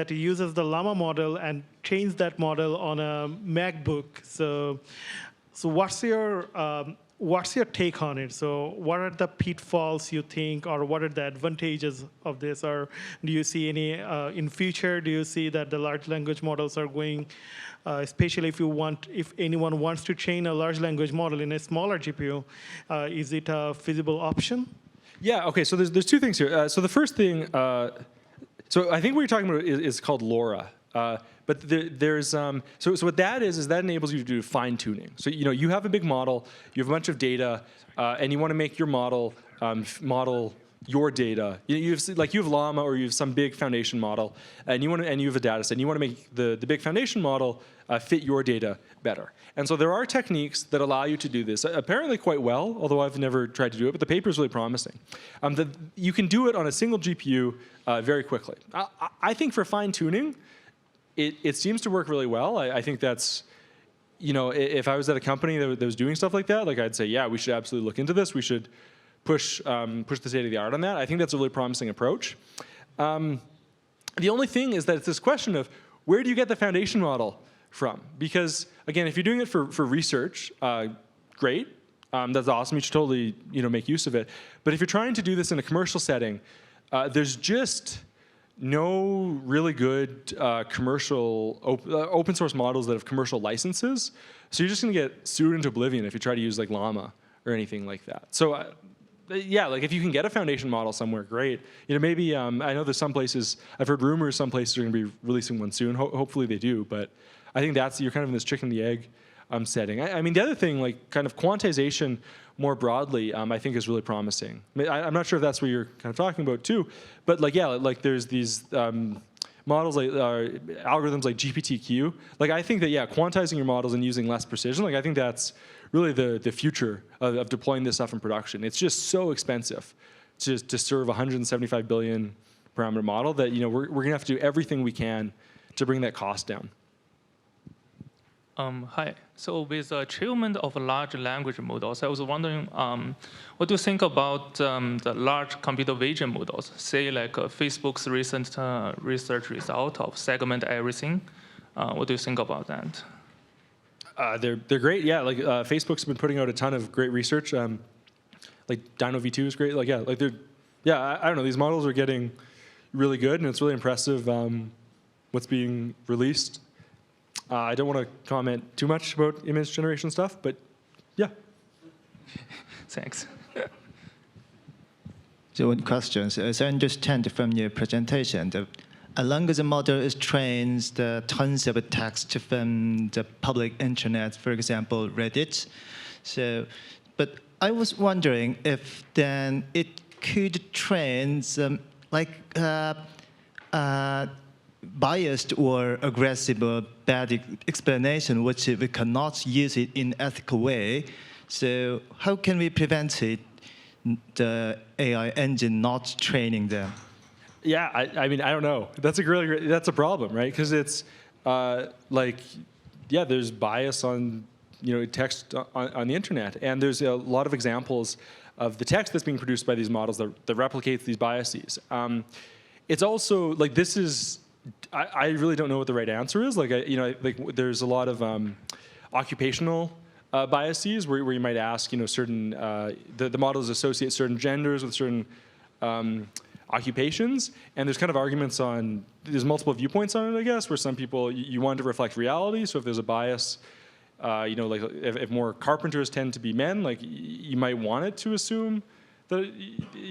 uses the Llama model and trains that model on a MacBook. So what's your take on it? So what are the pitfalls you think, or what are the advantages of this? Or do you see any in future? Do you see that the large language models are going, especially if anyone wants to train a large language model in a smaller GPU, is it a feasible option? Yeah. Okay. So there's two things here. So the first thing. So I think what you're talking about is called LoRa. But there's so what that is that enables you to do fine tuning. So you have a big model, you have a bunch of data, and you want to make your model model your data. You have Llama, or you have some big foundation model, and you have a data set. And you want to make the big foundation model fit your data better. And so there are techniques that allow you to do this, apparently quite well, although I've never tried to do it, but the paper is really promising. You can do it on a single GPU very quickly. I think for fine tuning, it seems to work really well. I think that's, if I was at a company that was doing stuff like that, like I'd say, yeah, we should absolutely look into this. We should push the state of the art on that. I think that's a really promising approach. The only thing is that it's this question of, where do you get the foundation model from? Because again, if you're doing it for research, great. That's awesome. You should totally make use of it. But if you're trying to do this in a commercial setting, there's just no really good commercial open source models that have commercial licenses. So you're just going to get sued into oblivion if you try to use like Llama or anything like that. So yeah, like if you can get a foundation model somewhere, great. Maybe I know there's some places, I've heard rumors some places are going to be releasing one soon. Hopefully they do. But I think you're kind of in this chicken and the egg setting. I mean, the other thing, like kind of quantization more broadly, I think is really promising. I'm not sure if that's what you're kind of talking about too, but like there's these models like algorithms like GPTQ. Like I think that quantizing your models and using less precision, like I think that's really the future of deploying this stuff in production. It's just so expensive to serve a 175 billion parameter model that we're gonna have to do everything we can to bring that cost down. Hi. So with the achievement of large language models, I was wondering, what do you think about the large computer vision models? Say like Facebook's recent research result of segment everything. What do you think about that? They're great. Yeah, like Facebook's been putting out a ton of great research. Like Dino V2 is great. Like they're yeah, I don't know. These models are getting really good, and it's really impressive what's being released. I don't want to comment too much about image generation stuff, but yeah. Thanks. So one question. As I understand from your presentation, as long as the model is trained the tons of text from the public internet, for example, Reddit. So, but I was wondering if then it could train some biased or aggressive or bad explanation, which we cannot use it in ethical way. So how can we prevent it, the AI engine not training them? Yeah, I mean, I don't know. That's a problem, right? Because it's yeah, there's bias on text on the internet, and there's a lot of examples of the text that's being produced by these models that replicates these biases. It's also like this is. I really don't know what the right answer is. There's a lot of occupational biases where you might ask, certain the models associate certain genders with certain occupations, and there's kind of arguments on. There's multiple viewpoints on it, I guess, where some people you want to reflect reality. So if there's a bias, if more carpenters tend to be men, you might want it to assume that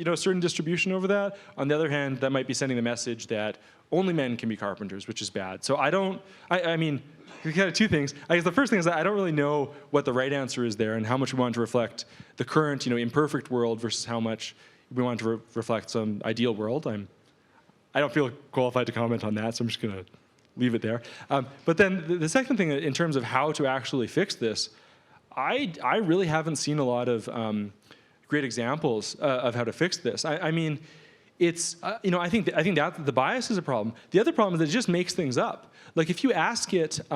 a certain distribution over that. On the other hand, that might be sending the message that only men can be carpenters, which is bad. So I mean, kind of two things. I guess the first thing is that I don't really know what the right answer is there and how much we want to reflect the current, imperfect world versus how much we want to reflect some ideal world. I don't feel qualified to comment on that, so I'm just going to leave it there. But then the second thing, in terms of how to actually fix this, I really haven't seen a lot of great examples of how to fix this. I mean, it's I think that the bias is a problem. The other problem is that it just makes things up. Like if you ask it if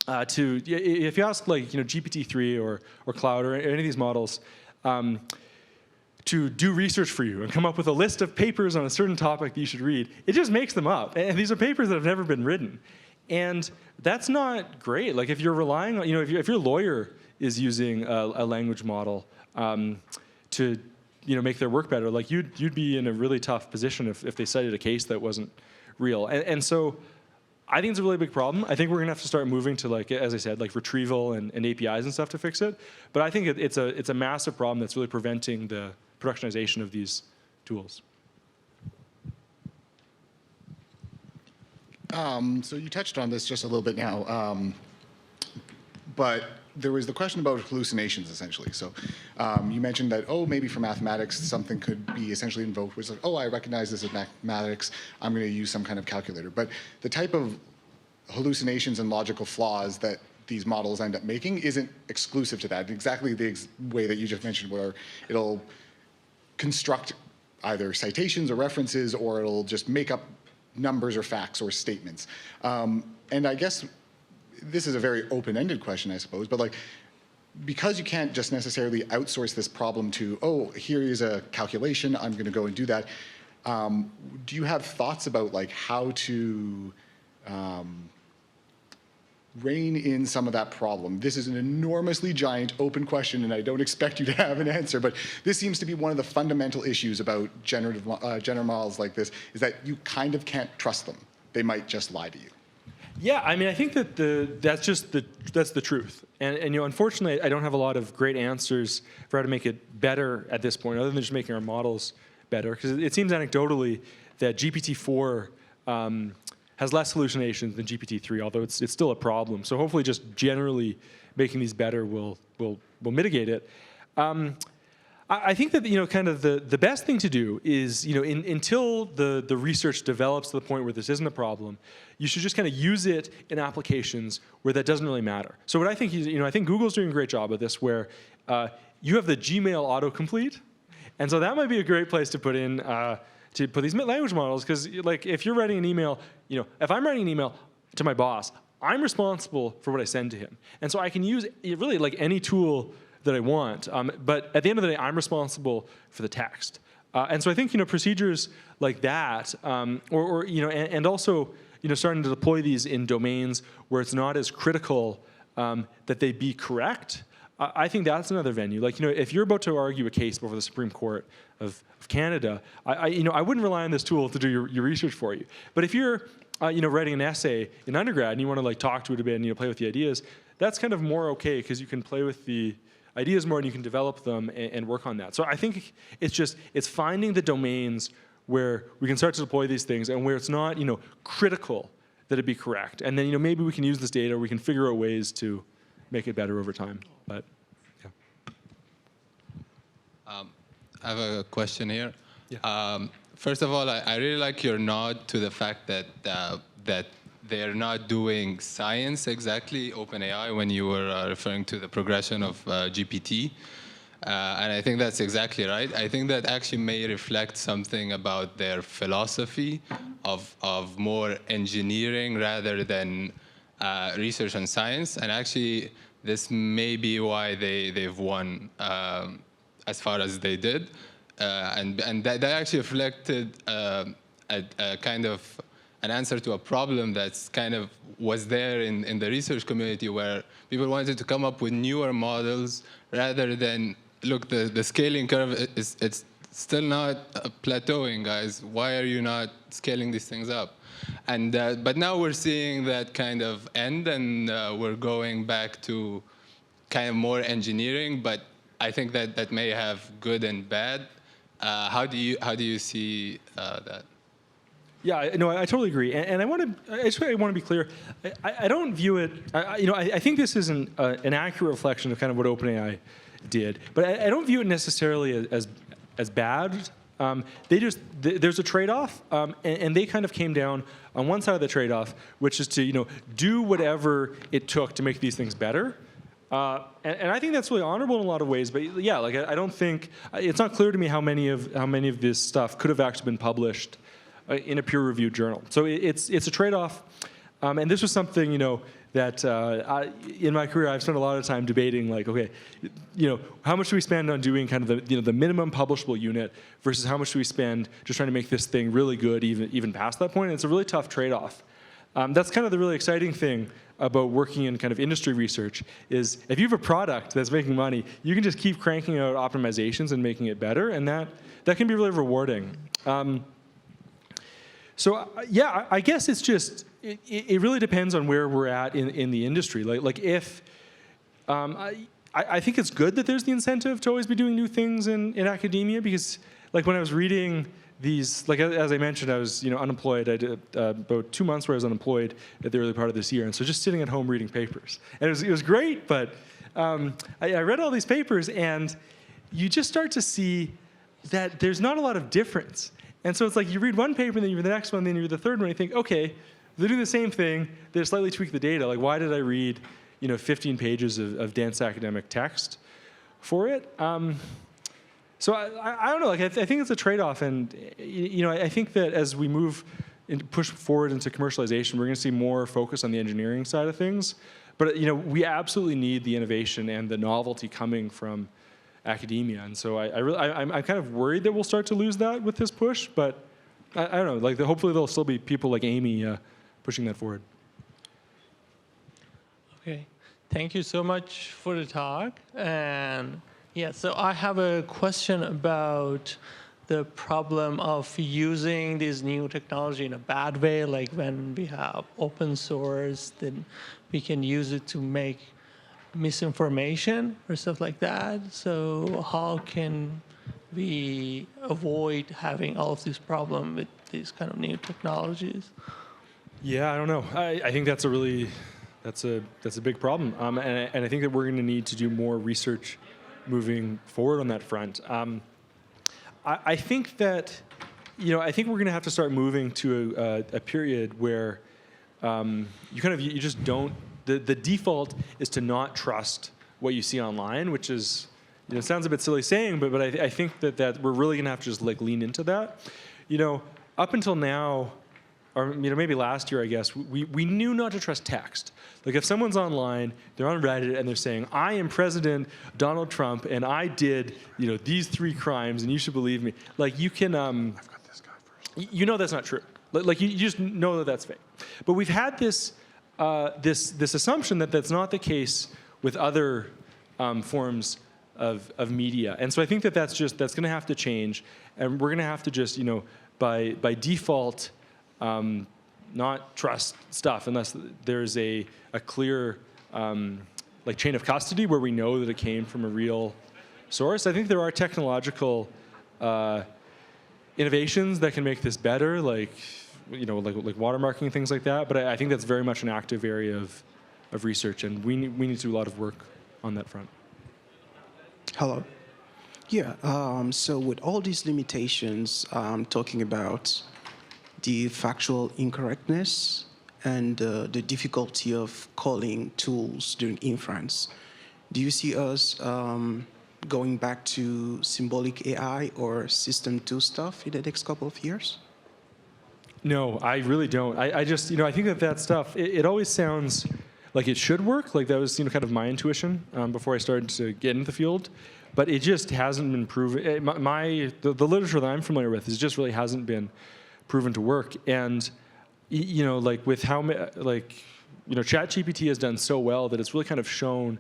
you ask GPT-3 or Cloud or any of these models to do research for you and come up with a list of papers on a certain topic that you should read, it just makes them up. And these are papers that have never been written. And that's not great. Like if you're relying on, if your lawyer is using a language model to make their work better, you'd be in a really tough position if they cited a case that wasn't real. And so I think it's a really big problem. I think we're gonna have to start moving to as I said, retrieval and APIs and stuff to fix it. But I think it's a massive problem that's really preventing the productionization of these tools. So you touched on this just a little bit now, but there was the question about hallucinations, essentially. So you mentioned that, maybe for mathematics, something could be essentially invoked, which is like, I recognize this as mathematics, I'm going to use some kind of calculator. But the type of hallucinations and logical flaws that these models end up making isn't exclusive to that. Exactly the way that you just mentioned, where it'll construct either citations or references, or it'll just make up numbers or facts or statements. And I guess this is a very open-ended question, I suppose, but because you can't just necessarily outsource this problem to, here is a calculation, I'm going to go and do that. Do you have thoughts about how to rein in some of that problem? This is an enormously giant open question, and I don't expect you to have an answer, but this seems to be one of the fundamental issues about generative models like this, is that you kind of can't trust them. They might just lie to you. Yeah, I mean, I think that that's the truth, and unfortunately, I don't have a lot of great answers for how to make it better at this point, other than just making our models better. Because it seems anecdotally that GPT-4 has less hallucinations than GPT-3, although it's still a problem. So hopefully, just generally making these better will mitigate it. I think that kind of the best thing to do is until the research develops to the point where this isn't a problem, you should just kind of use it in applications where that doesn't really matter. So what I think is, I think Google's doing a great job of this, where you have the Gmail autocomplete, and so that might be a great place to put in to put these language models, because if you're writing an email, if I'm writing an email to my boss, I'm responsible for what I send to him, and so I can use really any tool that I want, but at the end of the day, I'm responsible for the text. And so I think procedures like that, and also starting to deploy these in domains where it's not as critical that they be correct, I think that's another venue. Like, if you're about to argue a case before the Supreme Court of Canada, I wouldn't rely on this tool to do your research for you. But if you're, writing an essay in undergrad and you want to like talk to it a bit and play with the ideas, that's kind of more okay because you can play with the ideas more and you can develop them and work on that. So I think it's finding the domains where we can start to deploy these things and where it's not, critical that it be correct. And then, maybe we can use this data, or we can figure out ways to make it better over time. But yeah. I have a question here. Yeah. First of all, I really like your nod to the fact that that they're not doing science exactly, OpenAI, when you were referring to the progression of GPT. And I think that's exactly right. I think that actually may reflect something about their philosophy of more engineering rather than research and science. And actually, this may be why they've won as far as they did. And that actually reflected a kind of an answer to a problem that's kind of was there in the research community, where people wanted to come up with newer models rather than, look, the scaling curve it's still not plateauing, guys. Why are you not scaling these things up? And but now we're seeing that kind of end, and we're going back to kind of more engineering. But I think that may have good and bad. How do you see that? Yeah, no, I totally agree, and I want to be clear. I don't view it. I think this isn't an accurate reflection of kind of what OpenAI did, but I don't view it necessarily as bad. There's a trade-off, and they kind of came down on one side of the trade-off, which is to do whatever it took to make these things better. And I think that's really honorable in a lot of ways. But yeah, like I don't think it's not clear to me how many of this stuff could have actually been published in a peer-reviewed journal. So it's a trade-off, and this was something that in my career I've spent a lot of time debating. Like, okay, how much do we spend on doing kind of the minimum publishable unit versus how much do we spend just trying to make this thing really good, even past that point? And it's a really tough trade-off. That's kind of the really exciting thing about working in kind of industry research is if you have a product that's making money, you can just keep cranking out optimizations and making it better, and that can be really rewarding. So yeah, I guess it's just it really depends on where we're at in the industry. Like if I think it's good that there's the incentive to always be doing new things in academia, because like when I was reading these, like as I mentioned, I was unemployed. I did about 2 months where I was unemployed at the early part of this year, and so just sitting at home reading papers, and it was great. But I read all these papers, and you just start to see that there's not a lot of difference. And so it's like you read one paper, and then you read the next one, then you read the third one, and you think, okay, they're doing the same thing. They slightly tweak the data. Like, why did I read 15 pages of dense academic text for it? So I don't know. Like I think it's a trade-off, and I think that as we push forward into commercialization, we're going to see more focus on the engineering side of things. But we absolutely need the innovation and the novelty coming from academia, and so I'm kind of worried that we'll start to lose that with this push. But I don't know. Like hopefully there'll still be people like Amii pushing that forward. Okay, thank you so much for the talk. And yeah, so I have a question about the problem of using this new technology in a bad way. Like when we have open source, then we can use it to make misinformation or stuff like that. So how can we avoid having all of this problem with these kind of new technologies? Yeah, I don't know. I think that's a big problem, and I think that we're going to need to do more research moving forward on that front. I think that I think we're going to have to start moving to a period where you just don't. The default is to not trust what you see online, which is, it sounds a bit silly saying, but I think that we're really going to have to just like lean into that. Up until now, or maybe last year, I guess, we knew not to trust text. Like if someone's online, they're on Reddit, and they're saying, I am President Donald Trump, and I did these 3 crimes, and you should believe me. Like you can, I've got this guy first. That's not true. Like you just know that that's fake. But we've had this assumption that that's not the case with other forms of media. And so I think that's going to have to change, and we're going to have to just, by default, not trust stuff unless there's a clear like chain of custody where we know that it came from a real source. I think there are technological innovations that can make this better, like watermarking, things like that. But I think that's very much an active area of research, and we need to do a lot of work on that front. Hello. Yeah, so with all these limitations, talking about the factual incorrectness and the difficulty of calling tools during inference, do you see us going back to symbolic AI or System 2 stuff in the next couple of years? No, I really don't. I just, I think that stuff, it always sounds like it should work. Like that was, kind of my intuition before I started to get into the field. But it just hasn't been proven. The literature that I'm familiar with is just really hasn't been proven to work. And, like with how, ChatGPT has done so well that it's really kind of shown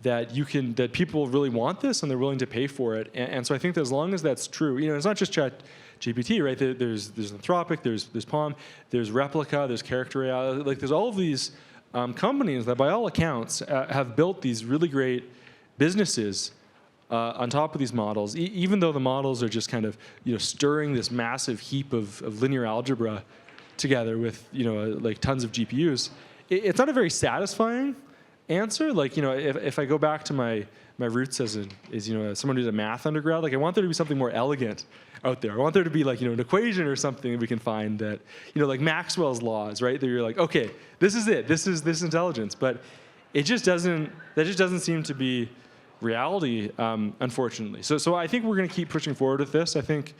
that that people really want this and they're willing to pay for it. And so I think that as long as that's true, it's not just ChatGPT, right? There's Anthropic, there's Palm, there's Replica, there's Character AI. Like there's all of these companies that, by all accounts, have built these really great businesses on top of these models, even though the models are just kind of stirring this massive heap of linear algebra together with like tons of GPUs. It's not a very satisfying answer. Like if I go back to my roots as someone who's a math undergrad, like I want there to be something more elegant out there. I want there to be like an equation or something that we can find that like Maxwell's laws, right? That you're like, okay, this is it. This is this intelligence, but it just doesn't. That just doesn't seem to be reality, unfortunately. So I think we're going to keep pushing forward with this. I think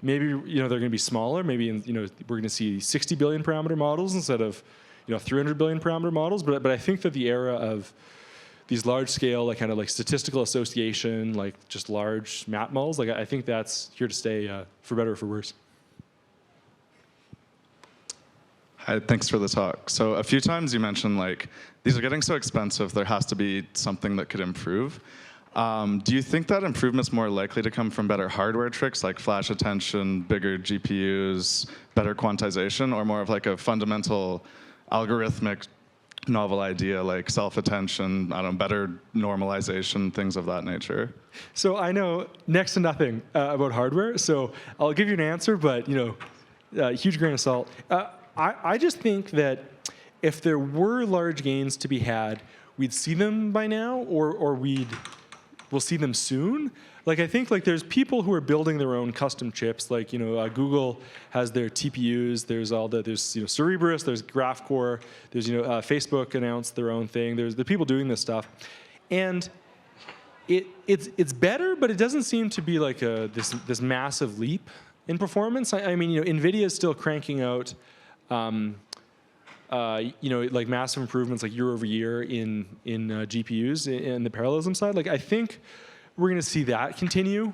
maybe they're going to be smaller. Maybe we're going to see 60 billion parameter models instead of 300 billion parameter models. But I think that the era of these large scale, like kind of like statistical association, like just large map models, like I think that's here to stay, for better or for worse. Hi, thanks for the talk. So a few times you mentioned like these are getting so expensive, there has to be something that could improve. Do you think that improvement's more likely to come from better hardware tricks like flash attention, bigger GPUs, better quantization, or more of like a fundamental algorithmic novel idea like self-attention, better normalization, things of that nature? So I know next to nothing about hardware, so I'll give you an answer, but huge grain of salt. I just think that if there were large gains to be had, we'd see them by now, or we'll see them soon. Like I think like there's people who are building their own custom chips. Like Google has their TPUs. There's Cerebrus. There's GraphCore. There's Facebook announced their own thing. There's the people doing this stuff, and it's better, but it doesn't seem to be like this massive leap in performance. I mean NVIDIA is still cranking out like massive improvements like year over year in GPUs in the parallelism side. Like I think we're going to see that continue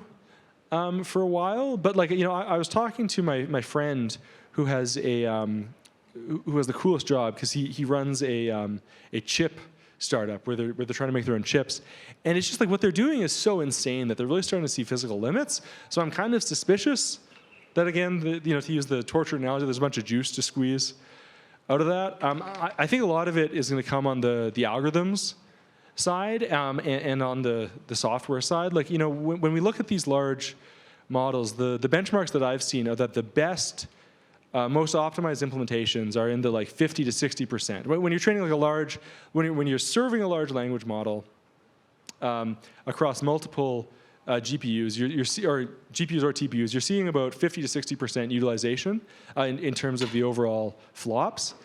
for a while. But like I was talking to my friend who has who has the coolest job because he runs a chip startup where they're trying to make their own chips, and it's just like what they're doing is so insane that they're really starting to see physical limits. So I'm kind of suspicious that again, to use the torture analogy, there's a bunch of juice to squeeze out of that. I think a lot of it is going to come on the algorithms side and on the software side. Like when we look at these large models, the benchmarks that I've seen are that the best, most optimized implementations are in the like 50 to 60%. When you're training like when you're serving a large language model across multiple GPUs, or GPUs or TPUs, you're seeing about 50 to 60% utilization in terms of the overall flops.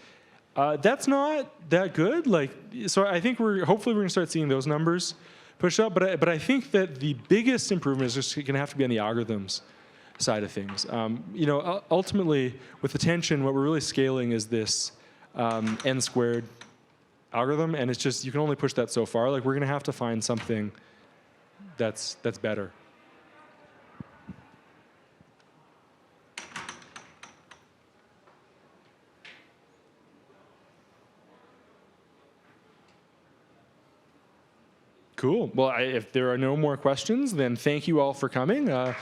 That's not that good. Like, so I think hopefully we're going to start seeing those numbers push up. But I think that the biggest improvement is just going to have to be on the algorithms side of things. Ultimately, with attention, what we're really scaling is this n squared algorithm, and it's just you can only push that so far. Like we're going to have to find something that's better. Cool. Well, if there are no more questions, then thank you all for coming. Yeah.